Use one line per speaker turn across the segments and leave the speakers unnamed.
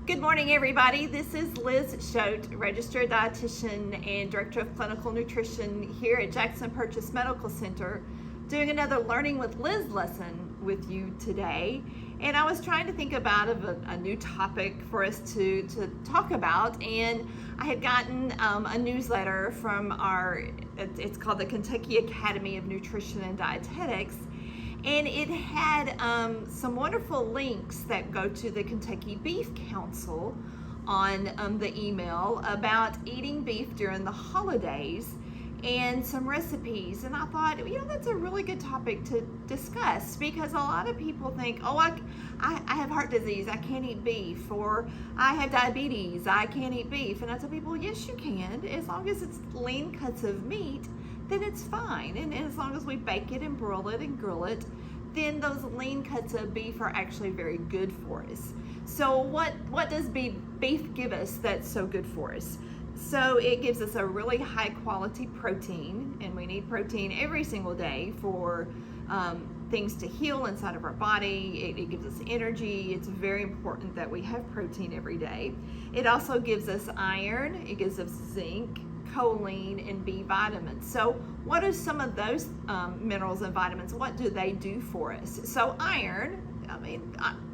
Good morning, everybody. This is Liz Schote, registered dietitian and director of clinical nutrition here at Jackson Purchase Medical Center, doing another Learning with Liz lesson with you today. And I was trying to think about a new topic for us to talk about, and I had gotten a newsletter from it's called the Kentucky Academy of Nutrition and Dietetics. And it had some wonderful links that go to the Kentucky Beef Council on the email about eating beef during the holidays and some recipes. And I thought, that's a really good topic to discuss, because a lot of people think, oh, I have heart disease, I can't eat beef, or I have diabetes, I can't eat beef. And I tell people, yes, you can, as long as it's lean cuts of meat, then it's fine. And as long as we bake it and broil it and grill it, then those lean cuts of beef are actually very good for us. So what does beef give us that's so good for us? So it gives us a really high quality protein, and we need protein every single day for things to heal inside of our body. It gives us energy. It's very important that we have protein every day. It also gives us iron. It gives us zinc, choline, and B vitamins. So what are some of those minerals and vitamins? What do they do for us? So iron,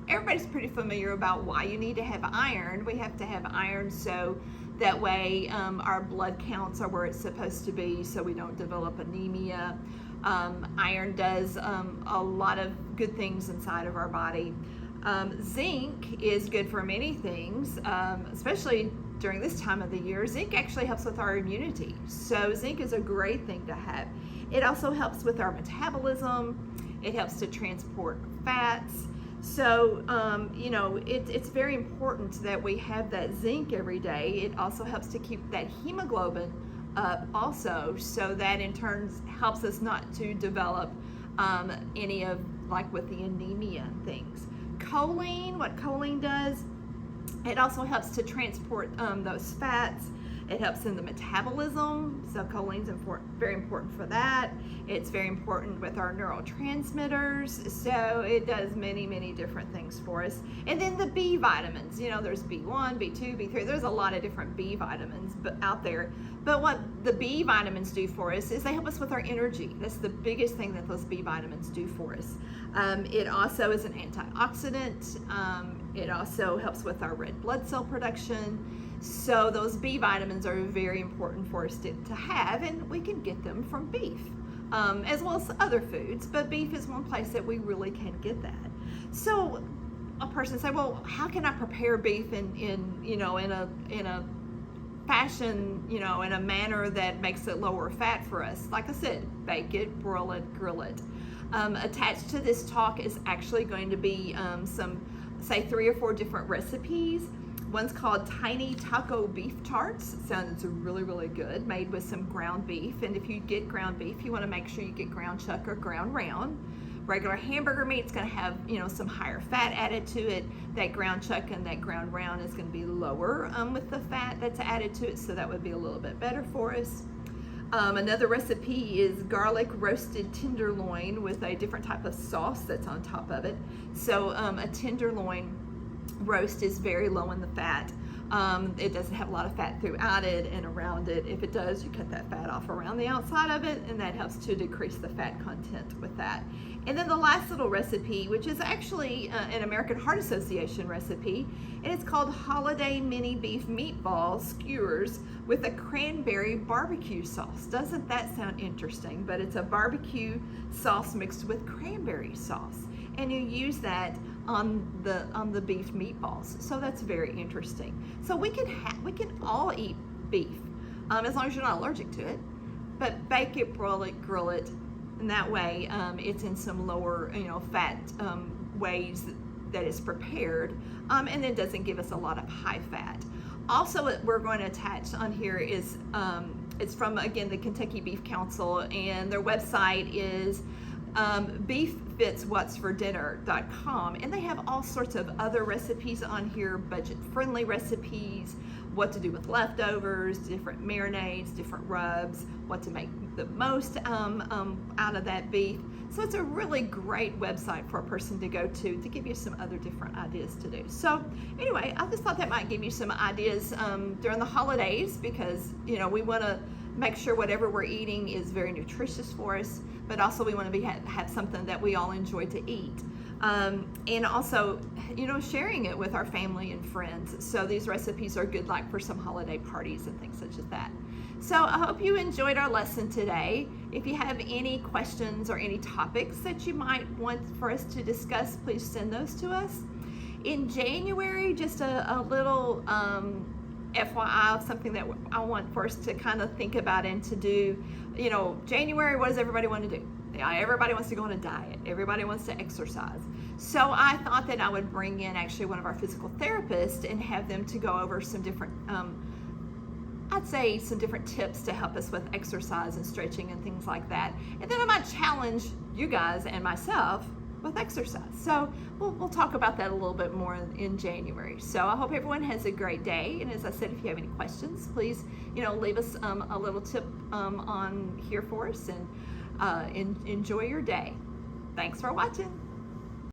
everybody's pretty familiar about why you need to have iron. We have to have iron so that way our blood counts are where it's supposed to be, so we don't develop anemia. Iron does a lot of good things inside of our body. Zinc is good for many things, especially during this time of the year. Zinc actually helps with our immunity. So zinc is a great thing to have. It also helps with our metabolism. It helps to transport fats. So, it's very important that we have that zinc every day. It also helps to keep that hemoglobin up also, so that in turn helps us not to develop any of, like with the anemia and things. Choline, what choline does, it also helps to transport those fats. It helps in the metabolism, so choline's very important for that. It's very important with our neurotransmitters, so it does many, many different things for us. And then the B vitamins, there's B1, B2, B3, there's a lot of different B vitamins out there. But what the B vitamins do for us is they help us with our energy. That's the biggest thing that those B vitamins do for us. It also is an antioxidant. It also helps with our red blood cell production. So those B vitamins are very important for us to have, and we can get them from beef, as well as other foods, but beef is one place that we really can get that. So a person say, well, how can I prepare beef in a fashion, in a manner that makes it lower fat for us? Like I said, bake it, broil it, grill it. Attached to this talk is actually going to be some, say, 3 or 4 different recipes. One's called Tiny Taco Beef Tarts. It sounds really, really good, made with some ground beef. And if you get ground beef, you want to make sure you get ground chuck or ground round. Regular hamburger meat's going to have, some higher fat added to it. That ground chuck and that ground round is going to be lower with the fat that's added to it, so that would be a little bit better for us. Another recipe is garlic roasted tenderloin with a different type of sauce that's on top of it. So a tenderloin roast is very low in the fat. It doesn't have a lot of fat throughout it and around it. If it does, you cut that fat off around the outside of it, and that helps to decrease the fat content with that. And then the last little recipe, which is actually an American Heart Association recipe, and it's called Holiday Mini Beef Meatball Skewers with a cranberry barbecue sauce. Doesn't that sound interesting? But it's a barbecue sauce mixed with cranberry sauce, and you use that on the beef meatballs. So that's very interesting. So we can all eat beef, as long as you're not allergic to it. But bake it, broil it, grill it, and that way it's in some lower fat ways that it's prepared, and it doesn't give us a lot of high fat. Also, what we're going to attach on here is it's from, again, the Kentucky Beef Council, and their website is beeffitswhatsfordinner.com, and they have all sorts of other recipes on here, budget-friendly recipes, what to do with leftovers, different marinades, different rubs, what to make the most out of that beef. So it's a really great website for a person to go to give you some other different ideas to do. So anyway, I just thought that might give you some ideas during the holidays, because we want to make sure whatever we're eating is very nutritious for us, but also we want to have something that we all enjoy to eat. And also, sharing it with our family and friends. So these recipes are good like for some holiday parties and things such as that. So I hope you enjoyed our lesson today. If you have any questions or any topics that you might want for us to discuss, please send those to us. In January, just a little FYI of something that I want for us to kind of think about and to do. January, what does everybody want to do? Everybody wants to go on a diet. Everybody wants to exercise. So I thought that I would bring in actually one of our physical therapists and have them to go over some different, I'd say some different tips to help us with exercise and stretching and things like that. And then I might challenge you guys and myself with exercise. So we'll talk about that a little bit more in January. So I hope everyone has a great day. And as I said, if you have any questions, please, leave us a little tip on here for us, and enjoy your day. Thanks for watching.